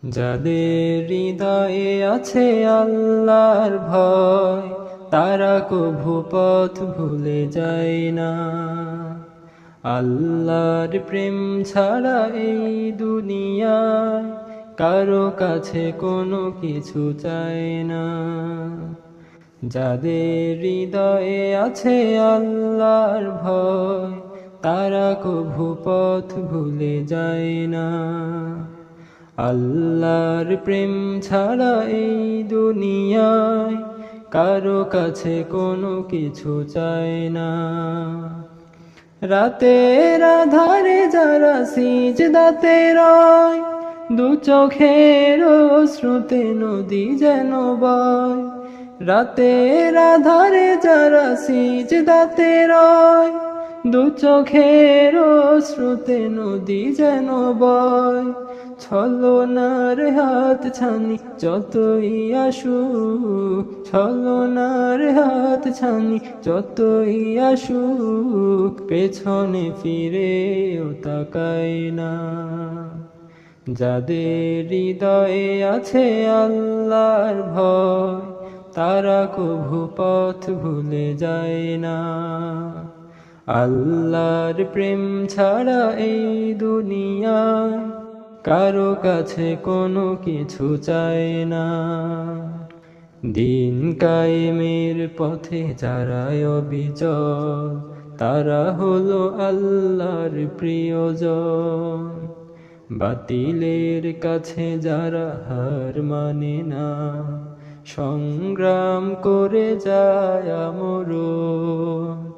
যাদের হৃদয়ে আছে আল্লাহর ভয়, তারা কভু পথ ভুলে যায় না। আল্লাহর প্রেম ছাড়া এই দুনিয়ায় কারো কাছে কোনো কিছু চায় না। যাদের হৃদয়ে আছে আল্লাহর ভয়, তারা কভু পথ ভুলে যায় না। আল্লাহর প্রেম ছাড়া এই দুনিয়ায় কারো কাছে কোনো কিছু চায় না। রাতের আধারে যারা সিজদাতে রয়, দু চোখের অশ্রুতে নদী যেন বয়। রাতের আধারে যারা সিজদাতে রয়, দু চোখের অশ্রুতে নদী যেন বয়। ছলনার হাত ছানি যতই আসুক, ছলনার হাত ছানি যতই আসুক, পেছনে ফিরেও তাকায় না। যাদের হৃদয়ে আছে আল্লাহর ভয়, তারা কভু পথ ভুলে যায় না। আল্লাহর প্রেম ছাড়া এই দুনিয়ায় কারো কাছে কোনো কিছু চায় না। দিন কায়েমের পথে যারা অবিচল, তারা হলো আল্লাহর প্রিয়জন। বাতিলের কাছে যারা হার মানে না, সংগ্রাম করে যায় আমরণ।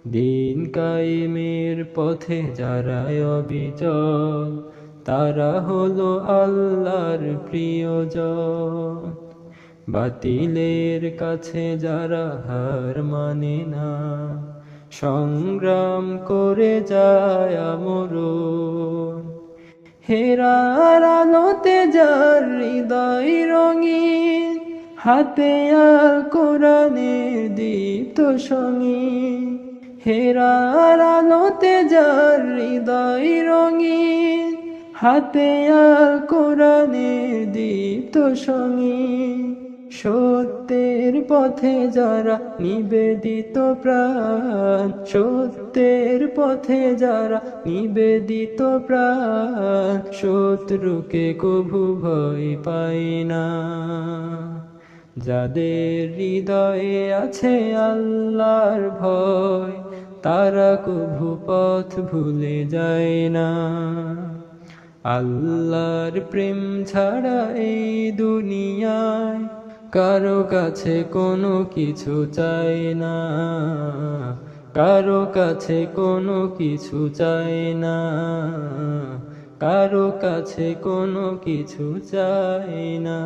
দিন কায়েমের পথে যারা অবিচল, তারা হলো আল্লাহর প্রিয়জন। বাতিলের কাছে যারা হার মানে না, সংগ্রাম করে যায় আমরণ। হেরার আলোতে যার হৃদয় রঙিন, হাতে আল কোরআনের দীপ্ত সঙ্গীন। হেরার আলোতে যার হৃদয় রঙিন, হাতে আল কোরআনের দীপ্ত সঙ্গীন। সত্যের পথে যারা নিবেদিত প্রাণ, সত্যের পথে যারা নিবেদিত প্রাণ, শত্রুকে কভু ভয় পায় না। যাদের হৃদয়ে আছে আল্লাহর ভয়, তারা কভু পথ ভুলে যায় না। আল্লাহর প্রেম ছাড়া এই দুনিয়ায় কারো কাছে কোনো কিছু চায় না। কারো কাছে কোনো কিছু চায় না। কারো কাছে কোনো কিছু চায় না।